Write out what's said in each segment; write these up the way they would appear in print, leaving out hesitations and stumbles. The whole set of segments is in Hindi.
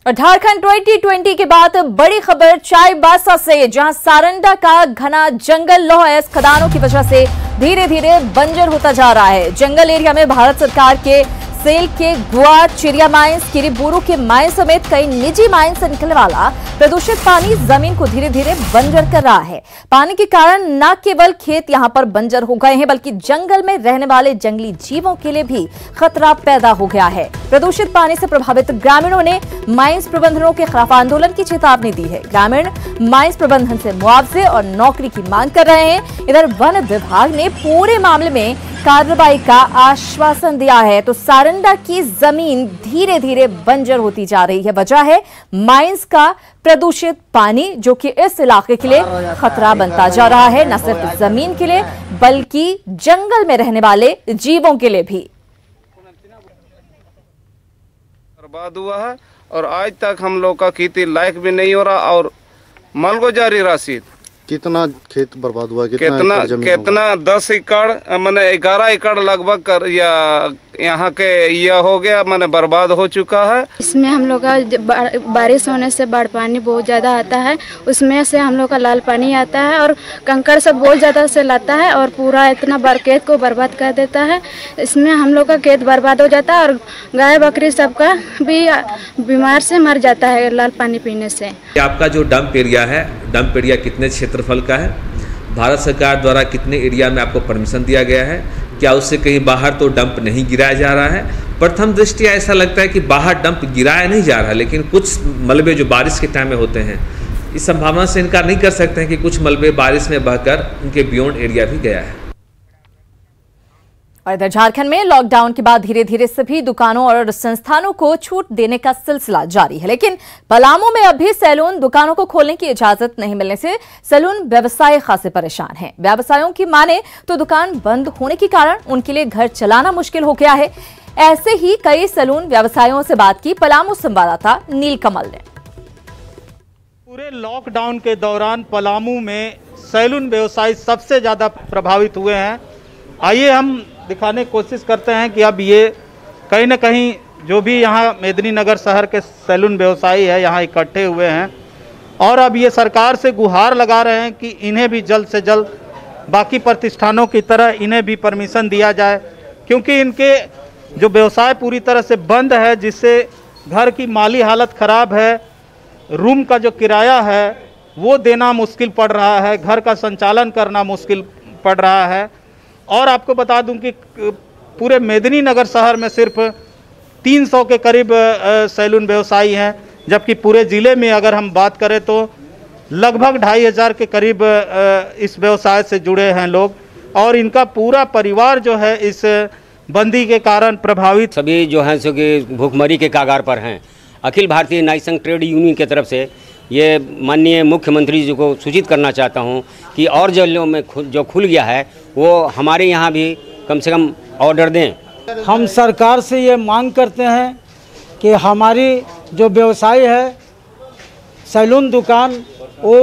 और झारखंड 2020 के बाद बड़ी खबर चाईबासा से, जहां सारंडा का घना जंगल लौह अयस्क खदानों की वजह से धीरे धीरे बंजर होता जा रहा है। जंगल एरिया में भारत सरकार के सेल के गुआ, चिड़िया माइंस, किरीबुरू के माइंस समेत कई निजी माइंस से निकलने वाला प्रदूषित पानी जमीन को धीरे धीरे बंजर कर रहा है। पानी के कारण न केवल खेत यहां पर बंजर हो गए हैं, बल्कि जंगल में रहने वाले जंगली जीवों के लिए भी खतरा पैदा हो गया है। प्रदूषित पानी से प्रभावित ग्रामीणों ने माइंस प्रबंधनों के खिलाफ आंदोलन की चेतावनी दी है। ग्रामीण माइंस प्रबंधन से मुआवजे और नौकरी की मांग कर रहे हैं। इधर वन विभाग ने पूरे मामले में कार्रवाई का आश्वासन दिया है। तो सारंडा की जमीन धीरे धीरे बंजर होती जा रही है। वजह है माइंस का प्रदूषित पानी, जो कि इस इलाके के लिए खतरा बनता जा रहा है, न सिर्फ जमीन के लिए बल्कि जंगल में रहने वाले जीवों के लिए भी। बर्बाद हुआ है और आज तक हम लोग का खेती लायक भी नहीं हो रहा। और मालगुजारी रसीद कितना खेत बर्बाद हुआ, कितना 10 एकड़ मैंने 11 एकड़ लगभग कर या यहाँ के यह हो गया, मैंने बर्बाद हो चुका है। इसमें हम लोग का बारिश होने से बाढ़ पानी बहुत ज़्यादा आता है, उसमें से हम लोग का लाल पानी आता है और कंकड़ सब बहुत ज़्यादा से लाता है और पूरा इतना बार खेत को बर्बाद कर देता है। इसमें हम लोग का खेत बर्बाद हो जाता है और गाय बकरी सबका भी बीमार से मर जाता है लाल पानी पीने से। आपका जो डंप एरिया है, डंप एरिया कितने क्षेत्रफल का है, भारत सरकार द्वारा कितने एरिया में आपको परमिशन दिया गया है, क्या उससे कहीं बाहर तो डंप नहीं गिराया जा रहा है? प्रथम दृष्टया ऐसा लगता है कि बाहर डंप गिराया नहीं जा रहा, लेकिन कुछ मलबे जो बारिश के टाइम में होते हैं, इस संभावना से इनकार नहीं कर सकते हैं कि कुछ मलबे बारिश में बहकर उनके बियॉन्ड एरिया भी गया है। और इधर झारखंड में लॉकडाउन के बाद धीरे धीरे सभी दुकानों और संस्थानों को छूट देने का सिलसिला जारी है, लेकिन पलामू में अभी सैलून दुकानों को खोलने की इजाजत नहीं मिलने से सैलून व्यवसायी खासे परेशान हैं। व्यवसायियों की माने तो दुकान बंद होने के कारण उनके लिए घर चलाना मुश्किल हो गया है। ऐसे ही कई सैलून व्यवसायियों से बात की पलामू संवाददाता नीलकमल ने। पूरे लॉकडाउन के दौरान पलामू में सैलून व्यवसायी सबसे ज्यादा प्रभावित हुए हैं। आइए हम दिखाने की कोशिश करते हैं कि अब ये कहीं ना कहीं जो भी यहाँ मेदिनीनगर शहर के सैलून व्यवसायी है यहाँ इकट्ठे हुए हैं और अब ये सरकार से गुहार लगा रहे हैं कि इन्हें भी जल्द से जल्द बाकी प्रतिष्ठानों की तरह इन्हें भी परमिशन दिया जाए, क्योंकि इनके जो व्यवसाय पूरी तरह से बंद है, जिससे घर की माली हालत ख़राब है, रूम का जो किराया है वो देना मुश्किल पड़ रहा है, घर का संचालन करना मुश्किल पड़ रहा है। और आपको बता दूं कि पूरे मेदिनीनगर शहर में सिर्फ 300 के करीब सैलून व्यवसायी हैं, जबकि पूरे ज़िले में अगर हम बात करें तो लगभग 2500 के करीब इस व्यवसाय से जुड़े हैं लोग और इनका पूरा परिवार जो है इस बंदी के कारण प्रभावित। सभी जो हैं सो कि भूखमरी के कागार पर हैं। अखिल भारतीय न्याय संघ ट्रेड यूनियन की तरफ से ये माननीय मुख्यमंत्री जी को सूचित करना चाहता हूं कि और जिलों में जो खुल गया है वो हमारे यहाँ भी कम से कम ऑर्डर दें। हम सरकार से ये मांग करते हैं कि हमारी जो व्यवसाय है सैलून दुकान वो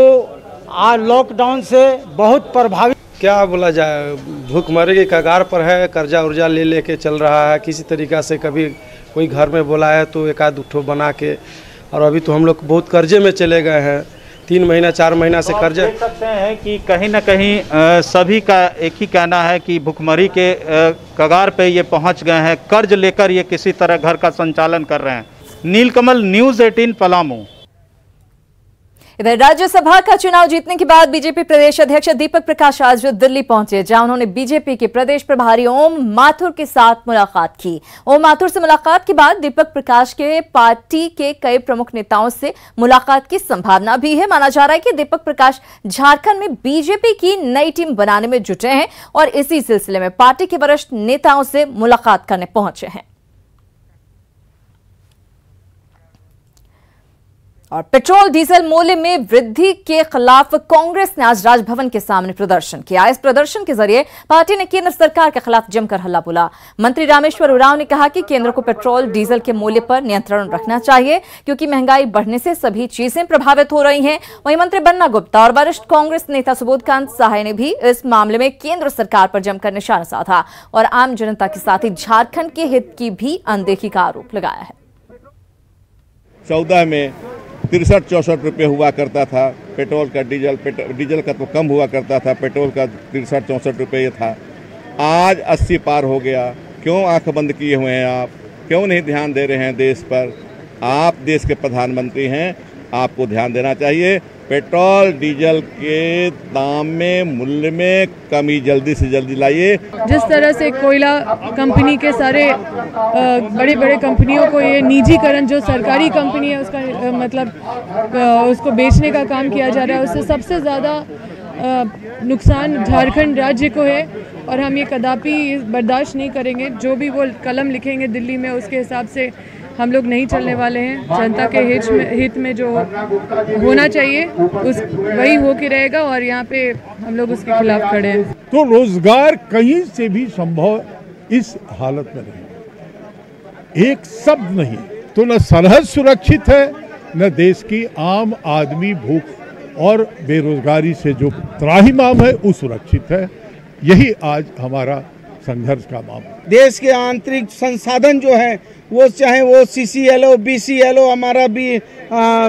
लॉकडाउन से बहुत प्रभावित। क्या बोला जाए, भूखमरी के कगार पर है, कर्जा उर्जा ले लेके चल रहा है। किसी तरीक़ा से कभी कोई घर में बोला है तो एक आध उठो बना के, और अभी तो हम लोग बहुत कर्जे में चले गए हैं। 3 महीना 4 महीना से कर्जा। देख सकते हैं कि कहीं ना कहीं सभी का एक ही कहना है कि भुखमरी के कगार पे ये पहुंच गए हैं। कर्ज लेकर ये किसी तरह घर का संचालन कर रहे हैं। नीलकमल, न्यूज़ 18 पलामू। इधर राज्यसभा का चुनाव जीतने के बाद बीजेपी प्रदेश अध्यक्ष दीपक प्रकाश आज दिल्ली पहुंचे, जहां उन्होंने बीजेपी के प्रदेश प्रभारी ओम माथुर के साथ मुलाकात की। ओम माथुर से मुलाकात के बाद दीपक प्रकाश के पार्टी के कई प्रमुख नेताओं से मुलाकात की संभावना भी है। माना जा रहा है कि दीपक प्रकाश झारखंड में बीजेपी की नई टीम बनाने में जुटे हैं और इसी सिलसिले में पार्टी के वरिष्ठ नेताओं से मुलाकात करने पहुंचे हैं। और पेट्रोल डीजल मूल्य में वृद्धि के खिलाफ कांग्रेस ने आज राजभवन के सामने प्रदर्शन किया। इस प्रदर्शन के जरिए पार्टी ने केंद्र सरकार के खिलाफ जमकर हल्ला बोला। मंत्री रामेश्वर उरांव ने कहा कि केंद्र को पेट्रोल डीजल के मूल्य पर नियंत्रण रखना चाहिए, क्योंकि महंगाई बढ़ने से सभी चीजें प्रभावित हो रही हैं। वहीं मंत्री बन्ना गुप्ता और वरिष्ठ कांग्रेस नेता सुबोधकांत सहाय ने भी इस मामले में केंद्र सरकार पर जमकर निशाना साधा और आम जनता के साथ ही झारखंड के हित की भी अनदेखी का आरोप लगाया है। 2014 में 63-64 रुपये हुआ करता था पेट्रोल का। डीजल का तो कम हुआ करता था, पेट्रोल का 63-64 रुपये था। आज 80 पार हो गया। क्यों आंख बंद किए हुए हैं आप? क्यों नहीं ध्यान दे रहे हैं देश पर? आप देश के प्रधानमंत्री हैं, आपको ध्यान देना चाहिए। पेट्रोल डीजल के दाम में, मूल्य में कमी जल्दी से जल्दी लाइए। जिस तरह से कोयला कंपनी के सारे बड़े बड़े कंपनियों को ये निजीकरण, जो सरकारी कंपनी है उसका मतलब उसको बेचने का काम किया जा रहा है, उससे सबसे ज़्यादा नुकसान झारखंड राज्य को है और हम ये कदापि बर्दाश्त नहीं करेंगे। जो भी वो कलम लिखेंगे दिल्ली में, उसके हिसाब से हम लोग नहीं चलने वाले हैं। जनता के हित में जो होना चाहिए वही हो के रहेगा और यहाँ पे हम लोग उसके खिलाफ खड़े हैं। तो रोजगार कहीं से भी संभव इस हालत में नहीं, एक शब्द नहीं। तो न सरहद सुरक्षित है, न देश की आम आदमी भूख और बेरोजगारी से जो त्राहिमाम है वो सुरक्षित है। यही आज हमारा संघर्ष का मामला। देश के आंतरिक संसाधन जो है वो चाहे वो CCL हो, BCL हो, हमारा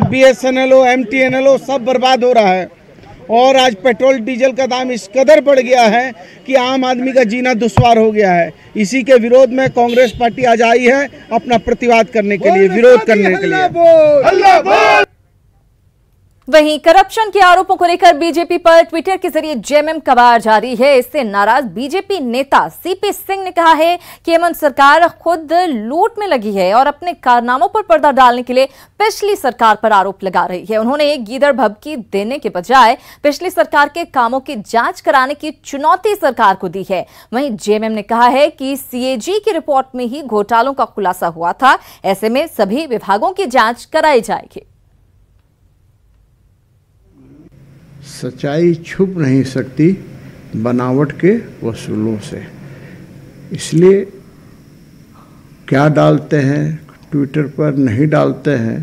BSNL हो, MTNL हो, सब बर्बाद हो रहा है। और आज पेट्रोल डीजल का दाम इस कदर बढ़ गया है कि आम आदमी का जीना दुश्वार हो गया है। इसी के विरोध में कांग्रेस पार्टी आज आई है अपना प्रतिवाद करने के लिए, विरोध करने के लिए। वहीं करप्शन के आरोपों को लेकर बीजेपी पर ट्विटर के जरिए जेएमएम का वार जारी है। इससे नाराज बीजेपी नेता CP सिंह ने कहा है कि हेमंत सरकार खुद लूट में लगी है और अपने कारनामों पर पर्दा डालने के लिए पिछली सरकार पर आरोप लगा रही है। उन्होंने गीदड़ भभकी देने के बजाय पिछली सरकार के कामों की जांच कराने की चुनौती सरकार को दी है। वहीं जेएमएम ने कहा है कि CAG की रिपोर्ट में ही घोटालों का खुलासा हुआ था, ऐसे में सभी विभागों की जांच कराई जाएगी। सच्चाई छुप नहीं सकती बनावट के वसूलों से। इसलिए क्या डालते हैं ट्विटर पर, नहीं डालते हैं,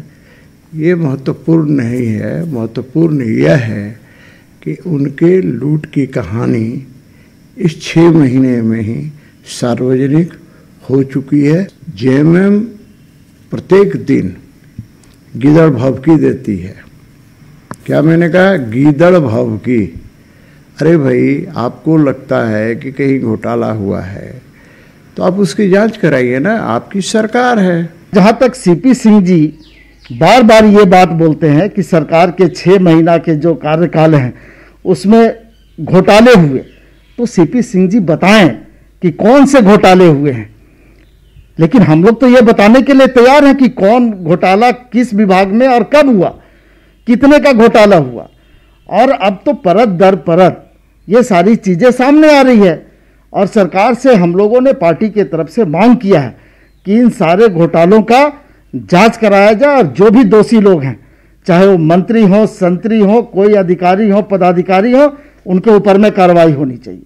ये महत्वपूर्ण नहीं है। महत्वपूर्ण यह है कि उनके लूट की कहानी इस 6 महीने में ही सार्वजनिक हो चुकी है। जेएमएम प्रत्येक दिन गीदड़ भभकी देती है। क्या मैंने कहा? गीदड़ भभकी। अरे भाई, आपको लगता है कि कहीं घोटाला हुआ है तो आप उसकी जांच कराइए ना, आपकी सरकार है। जहां तक CP सिंह जी बार बार ये बात बोलते हैं कि सरकार के 6 महीना के जो कार्यकाल हैं उसमें घोटाले हुए, तो CP सिंह जी बताएं कि कौन से घोटाले हुए हैं। लेकिन हम लोग तो ये बताने के लिए तैयार हैं कि कौन घोटाला किस विभाग में और कब हुआ, कितने का घोटाला हुआ। और अब तो परत दर परत ये सारी चीज़ें सामने आ रही है और सरकार से हम लोगों ने पार्टी की तरफ से मांग किया है कि इन सारे घोटालों का जांच कराया जाए और जो भी दोषी लोग हैं, चाहे वो मंत्री हो, संतरी हो, कोई अधिकारी हो, पदाधिकारी हो, उनके ऊपर में कार्रवाई होनी चाहिए।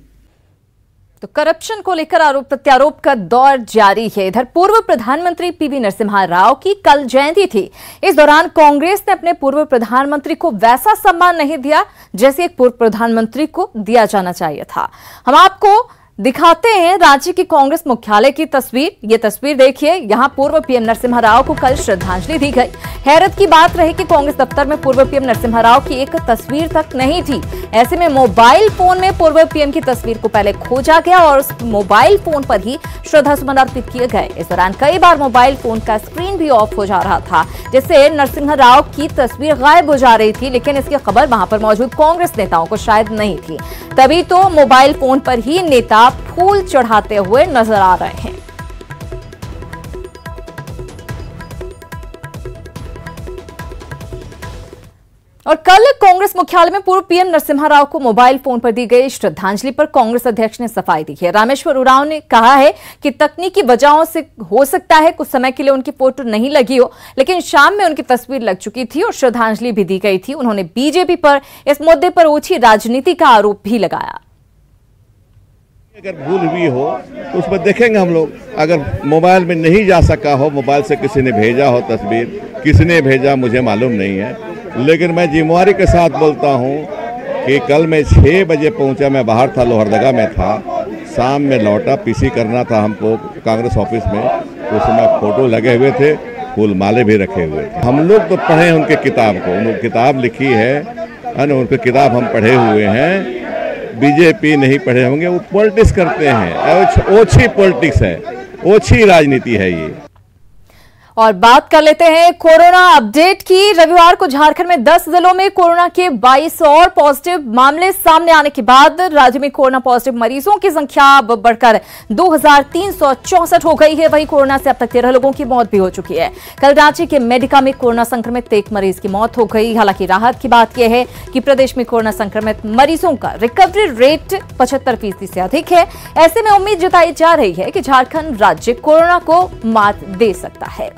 तो करप्शन को लेकर आरोप प्रत्यारोप का दौर जारी है। इधर पूर्व प्रधानमंत्री PV नरसिम्हा राव की कल जयंती थी। इस दौरान कांग्रेस ने अपने पूर्व प्रधानमंत्री को वैसा सम्मान नहीं दिया जैसे एक पूर्व प्रधानमंत्री को दिया जाना चाहिए था। हम आपको दिखाते हैं रांची की कांग्रेस मुख्यालय की तस्वीर। ये तस्वीर देखिए, यहां पूर्व PM नरसिम्हा राव को कल श्रद्धांजलि दी गई। हैरत की बात रही कि कांग्रेस दफ्तर में पूर्व PM नरसिम्हा राव की एक तस्वीर तक नहीं थी। ऐसे में मोबाइल फोन में पूर्व PM की तस्वीर को पहले खोजा गया और उस मोबाइल फोन पर ही श्रद्धासुमन अर्पित किए गए। इस दौरान कई बार मोबाइल फोन का स्क्रीन भी ऑफ हो जा रहा था, जिससे नरसिम्हा राव की तस्वीर गायब हो जा रही थी। लेकिन इसकी खबर वहां पर मौजूद कांग्रेस नेताओं को शायद नहीं थी, तभी तो मोबाइल फोन पर ही नेता फूल चढ़ाते हुए नजर आ रहे हैं। और कल कांग्रेस मुख्यालय में पूर्व PM नरसिम्हा राव को मोबाइल फोन पर दी गई श्रद्धांजलि पर कांग्रेस अध्यक्ष ने सफाई दी है। रामेश्वर उरांव ने कहा है कि तकनीकी वजहों से हो सकता है कुछ समय के लिए उनकी फोटो नहीं लगी हो, लेकिन शाम में उनकी तस्वीर लग चुकी थी और श्रद्धांजलि भी दी गई थी। उन्होंने बीजेपी पर इस मुद्दे पर ओछी राजनीति का आरोप भी लगाया। अगर भूल हुई हो तो उस पर देखेंगे हम लोग। अगर मोबाइल में नहीं जा सका हो, मोबाइल से किसी ने भेजा हो तस्वीर, किसने भेजा मुझे मालूम नहीं है, लेकिन मैं जिम्मेवारी के साथ बोलता हूं कि कल मैं 6 बजे पहुंचा। मैं बाहर था, लोहरदगा में था, शाम में लौटा। PC करना था हमको कांग्रेस ऑफिस में, तो उसमें फ़ोटो लगे हुए थे। फूल माले भी रखे हुए थे। हम लोग तो पढ़े उनके किताब को, उन्होंने किताब लिखी है, उनकी किताब हम पढ़े हुए हैं। बीजेपी नहीं पढ़े होंगे, वो पॉलिटिक्स करते हैं, ओछी पॉलिटिक्स है, ओछी राजनीति है ये। और बात कर लेते हैं कोरोना अपडेट की। रविवार को झारखंड में 10 जिलों में कोरोना के 22 और पॉजिटिव मामले सामने आने के बाद राज्य में कोरोना पॉजिटिव मरीजों की संख्या अब बढ़कर 2364 हो गई है। वहीं कोरोना से अब तक 13 लोगों की मौत भी हो चुकी है। कल रांची के मेडिका में कोरोना संक्रमित एक मरीज की मौत हो गई। हालांकि राहत की बात यह है कि प्रदेश में कोरोना संक्रमित मरीजों का रिकवरी रेट 75% से अधिक है। ऐसे में उम्मीद जताई जा रही है कि झारखंड राज्य कोरोना को मात दे सकता है।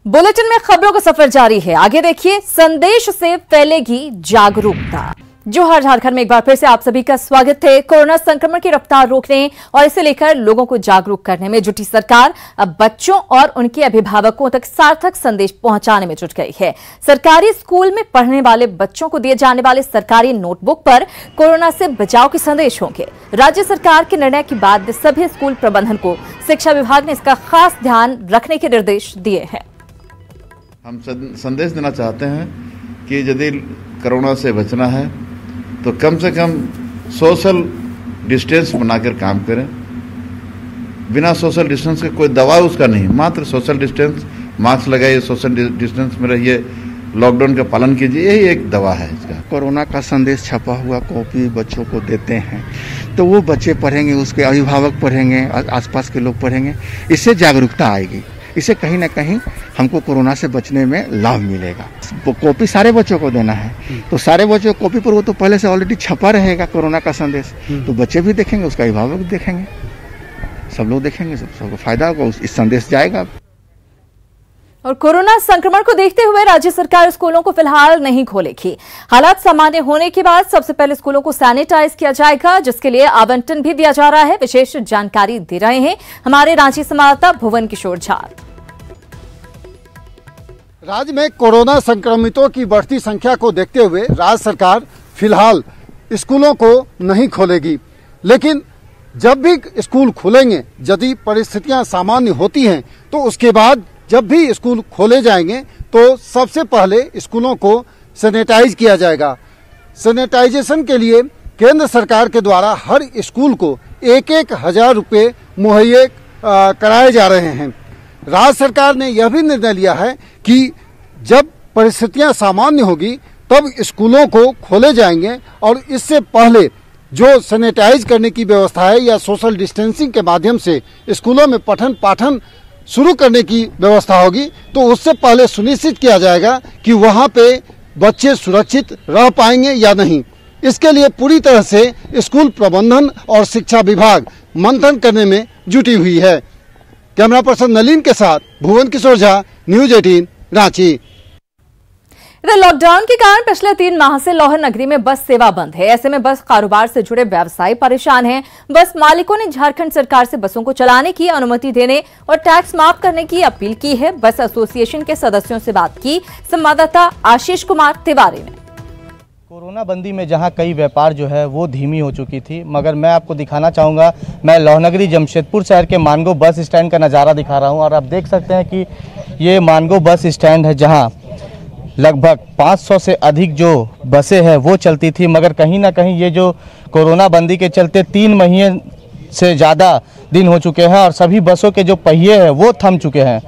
बुलेटिन में खबरों का सफर जारी है। आगे देखिए, संदेश से फैलेगी जागरूकता। जोहार झारखंड में एक बार फिर से आप सभी का स्वागत है। कोरोना संक्रमण की रफ्तार रोकने और इसे लेकर लोगों को जागरूक करने में जुटी सरकार अब बच्चों और उनके अभिभावकों तक सार्थक संदेश पहुंचाने में जुट गई है। सरकारी स्कूल में पढ़ने वाले बच्चों को दिए जाने वाले सरकारी नोटबुक पर कोरोना से बचाव के संदेश होंगे। राज्य सरकार के निर्णय के बाद सभी स्कूल प्रबंधन को शिक्षा विभाग ने इसका खास ध्यान रखने के निर्देश दिए हैं। हम संदेश देना चाहते हैं कि यदि कोरोना से बचना है तो कम से कम सोशल डिस्टेंस बनाकर काम करें। बिना सोशल डिस्टेंस के कोई दवा उसका नहीं, मात्र सोशल डिस्टेंस, मास्क लगाइए, सोशल डिस्टेंस में रहिए, लॉकडाउन का पालन कीजिए, यही एक दवा है इसका। कोरोना का संदेश छपा हुआ कॉपी बच्चों को देते हैं तो वो बच्चे पढ़ेंगे, उसके अभिभावक पढ़ेंगे, आसपास के लोग पढ़ेंगे, इससे जागरूकता आएगी। इससे कहीं ना कहीं हमको कोरोना से बचने में लाभ मिलेगा। कॉपी सारे बच्चों को देना है तो सारे बच्चों को कॉपी पर वो तो पहले से ऑलरेडी छपा रहेगा कोरोना का संदेश, तो बच्चे भी देखेंगे, उसका अभिभावक भी देखेंगे, सब लोग देखेंगे, सबको फायदा होगा, इस संदेश जाएगा। और कोरोना संक्रमण को देखते हुए राज्य सरकार स्कूलों को फिलहाल नहीं खोलेगी। हालात सामान्य होने के बाद सबसे पहले स्कूलों को सैनिटाइज किया जाएगा, जिसके लिए आवंटन भी दिया जा रहा है। विशेष जानकारी दे रहे हैं हमारे रांची संवाददाता भुवन किशोर झा। राज्य में कोरोना संक्रमितों की बढ़ती संख्या को देखते हुए राज्य सरकार फिलहाल स्कूलों को नहीं खोलेगी, लेकिन जब भी स्कूल खुलेंगे, यदि परिस्थितियां सामान्य होती हैं तो उसके बाद जब भी स्कूल खोले जाएंगे तो सबसे पहले स्कूलों को सैनिटाइज किया जाएगा। सैनिटाइजेशन के लिए केंद्र सरकार के द्वारा हर स्कूल को 1,000 रुपये मुहैया कराए जा रहे हैं। राज्य सरकार ने यह भी निर्णय लिया है कि जब परिस्थितियां सामान्य होगी तब स्कूलों को खोले जाएंगे और इससे पहले जो सैनिटाइज करने की व्यवस्था है या सोशल डिस्टेंसिंग के माध्यम से स्कूलों में पठन पाठन शुरू करने की व्यवस्था होगी, तो उससे पहले सुनिश्चित किया जाएगा कि वहां पे बच्चे सुरक्षित रह पाएंगे या नहीं। इसके लिए पूरी तरह से स्कूल प्रबंधन और शिक्षा विभाग मंथन करने में जुटी हुई है। कैमरा पर्सन नलिन के साथ भुवन किशोर झा, न्यूज 18 रांची। इधर लॉकडाउन के कारण पिछले 3 माह से लौहर नगरी में बस सेवा बंद है। ऐसे में बस कारोबार से जुड़े व्यवसायी परेशान हैं। बस मालिकों ने झारखंड सरकार से बसों को चलाने की अनुमति देने और टैक्स माफ करने की अपील की है। बस एसोसिएशन के सदस्यों से बात की संवाददाता आशीष कुमार तिवारी ने। कोरोना बंदी में जहां कई व्यापार जो है वो धीमी हो चुकी थी, मगर मैं आपको दिखाना चाहूँगा, मैं लौहनगरी जमशेदपुर शहर के मानगो बस स्टैंड का नज़ारा दिखा रहा हूँ। और आप देख सकते हैं कि ये मानगो बस स्टैंड है जहां लगभग 500 से अधिक जो बसें हैं वो चलती थी, मगर कहीं ना कहीं ये जो कोरोना बंदी के चलते 3 महीने से ज़्यादा दिन हो चुके हैं और सभी बसों के जो पहिए हैं वो थम चुके हैं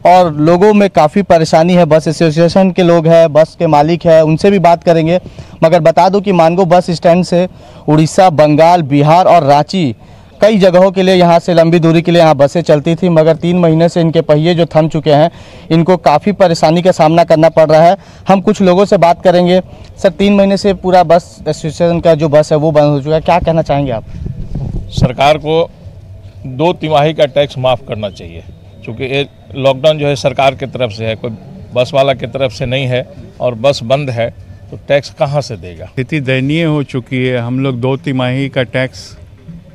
और लोगों में काफ़ी परेशानी है। बस एसोसिएशन के लोग हैं, बस के मालिक हैं, उनसे भी बात करेंगे। मगर बता दूं कि मानगो बस स्टैंड से उड़ीसा, बंगाल, बिहार और रांची कई जगहों के लिए यहाँ से लंबी दूरी के लिए यहाँ बसें चलती थी, मगर 3 महीने से इनके पहिए जो थम चुके हैं, इनको काफ़ी परेशानी का सामना करना पड़ रहा है। हम कुछ लोगों से बात करेंगे। सर, 3 महीने से पूरा बस एसोसिएशन का जो बस है वो बंद हो चुका है, क्या कहना चाहेंगे आप? सरकार को 2 तिमाही का टैक्स माफ़ करना चाहिए, क्योंकि लॉकडाउन जो है सरकार की तरफ से है, कोई बस वाला की तरफ से नहीं है और बस बंद है तो टैक्स कहाँ से देगा। स्थिति दयनीय हो चुकी है। हम लोग 2 तिमाही का टैक्स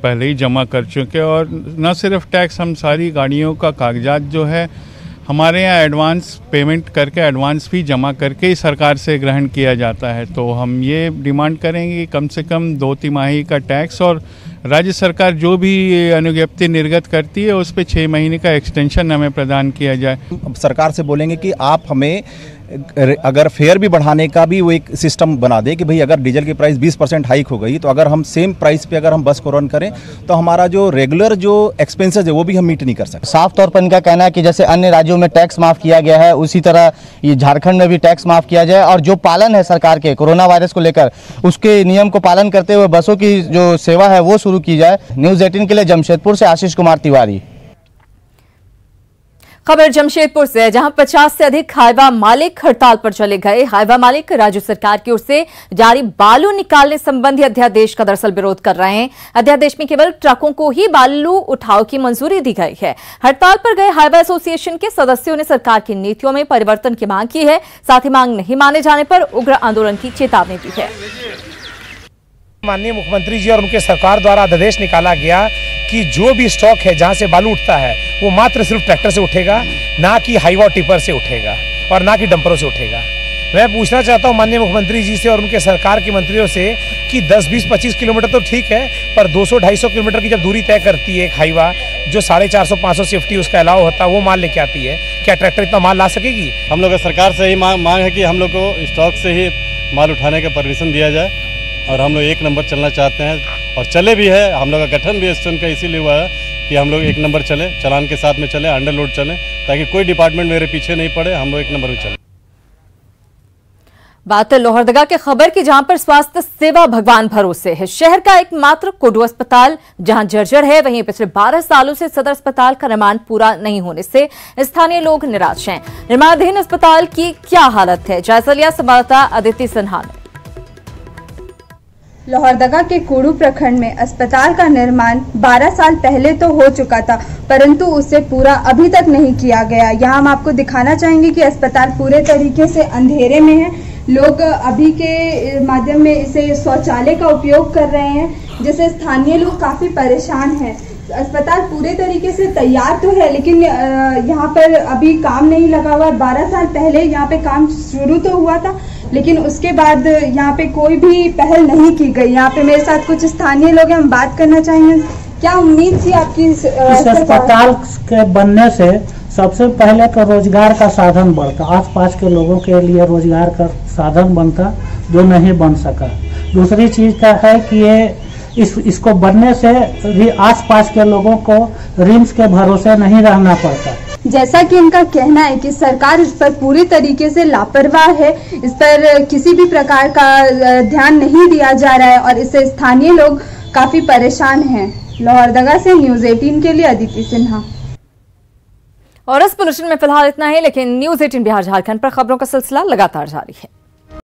पहले ही जमा कर चुके हैं और न सिर्फ टैक्स, हम सारी गाड़ियों का कागजात जो है हमारे यहाँ एडवांस पेमेंट करके, एडवांस भी जमा करके ही सरकार से ग्रहण किया जाता है। तो हम ये डिमांड करेंगे कि कम से कम 2 तिमाही का टैक्स और राज्य सरकार जो भी अनुज्ञप्ति निर्गत करती है उस पर 6 महीने का एक्सटेंशन हमें प्रदान किया जाए। सरकार से बोलेंगे कि आप हमें अगर फेयर भी बढ़ाने का भी वो एक सिस्टम बना दे कि भाई अगर डीजल की प्राइस 20% हाइक हो गई तो अगर हम सेम प्राइस पे अगर हम बस को रन करें तो हमारा जो रेगुलर जो एक्सपेंसेस है वो भी हम मीट नहीं कर सकते। साफ तौर पर इनका कहना है कि जैसे अन्य राज्यों में टैक्स माफ़ किया गया है उसी तरह ये झारखंड में भी टैक्स माफ़ किया जाए और जो पालन है सरकार के कोरोना वायरस को लेकर उसके नियम को पालन करते हुए बसों की जो सेवा है वो शुरू की जाए। न्यूज़ 18 के लिए जमशेदपुर से आशीष कुमार तिवारी। खबर जमशेदपुर से, जहां 50 से अधिक हाईवा मालिक हड़ताल पर चले गए। हाईवा मालिक राज्य सरकार की ओर से जारी बालू निकालने संबंधी अध्यादेश का दरअसल विरोध कर रहे हैं। अध्यादेश में केवल ट्रकों को ही बालू उठाव की मंजूरी दी गई है। हड़ताल पर गए हाईवा एसोसिएशन के सदस्यों ने सरकार की नीतियों में परिवर्तन की मांग की है। साथ ही मांग नहीं माने जाने पर उग्र आंदोलन की चेतावनी दी है। माननीय मुख्यमंत्री जी और उनके सरकार द्वारा अध्यादेश निकाला गया कि जो भी स्टॉक है जहां से बालू उठता है वो मात्र सिर्फ ट्रैक्टर से उठेगा, ना कि हाईवा टिपर से उठेगा और ना कि डंपरों से उठेगा। मैं पूछना चाहता हूं माननीय मुख्यमंत्री जी से और उनके सरकार के मंत्रियों से कि 10, 20, 25 किलोमीटर तो ठीक है, पर 200-250 किलोमीटर की जब दूरी तय करती है एक हाईवा जो 450-500 सेफ्टी उसका अलाउ होता है वो माल लेके आती है, क्या ट्रैक्टर इतना माल ला सकेगी? हम लोग सरकार से ही मांग है कि हम लोग को स्टॉक से ही माल उठाने का परमिशन दिया जाए और हम लोग 1 नंबर चलना चाहते हैं और चले भी है। हम लोग का गठन भी एसोसिएशन का इसीलिए हुआ है कि हम लोग 1 नंबर चले, चालान के साथ में चले, अंडर लोड चले, ताकि कोई डिपार्टमेंट मेरे पीछे नहीं पड़े, हम लोग 1 नंबर में चले। बात है लोहरदगा के खबर की, जहां पर स्वास्थ्य सेवा भगवान भरोसे है। शहर का एकमात्र कोडू अस्पताल जहां जर्जर है, वहीं पिछले 12 सालों से सदर अस्पताल का निर्माण पूरा नहीं होने से स्थानीय लोग निराश हैं। निर्माणाधीन अस्पताल की क्या हालत है, जायजा लिया संवाददाता अदिति सिन्हा ने। लोहरदगा के कोडू प्रखंड में अस्पताल का निर्माण 12 साल पहले तो हो चुका था, परंतु उसे पूरा अभी तक नहीं किया गया। यहाँ हम आपको दिखाना चाहेंगे कि अस्पताल पूरे तरीके से अंधेरे में है। लोग अभी के माध्यम में इसे शौचालय का उपयोग कर रहे हैं, जिससे स्थानीय लोग काफी परेशान हैं। अस्पताल पूरे तरीके से तैयार तो है, लेकिन यहाँ पर अभी काम नहीं लगा हुआ। 12 साल पहले यहाँ पे काम शुरू तो हुआ था, लेकिन उसके बाद यहाँ पे कोई भी पहल नहीं की गई। यहाँ पे मेरे साथ कुछ स्थानीय लोग हैं, हम बात करना चाहेंगे। क्या उम्मीद थी आपकी इस अस्पताल के बनने से? सबसे पहले तो रोजगार का साधन बढ़ता, आसपास के लोगों के लिए रोजगार का साधन बनता, जो नहीं बन सका। दूसरी चीज क्या है कि ये इसको बनने से भी आसपास के लोगों को रिम्स के भरोसे नहीं रहना पड़ता। जैसा कि इनका कहना है कि सरकार इस पर पूरी तरीके से लापरवाह है, इस पर किसी भी प्रकार का ध्यान नहीं दिया जा रहा है और इससे स्थानीय लोग काफी परेशान हैं। लोहरदगा से न्यूज़ 18 के लिए अदिति सिन्हा। और इस बुलेटिन में फिलहाल इतना ही, लेकिन न्यूज़ 18 बिहार झारखंड पर खबरों का सिलसिला लगातार जारी है।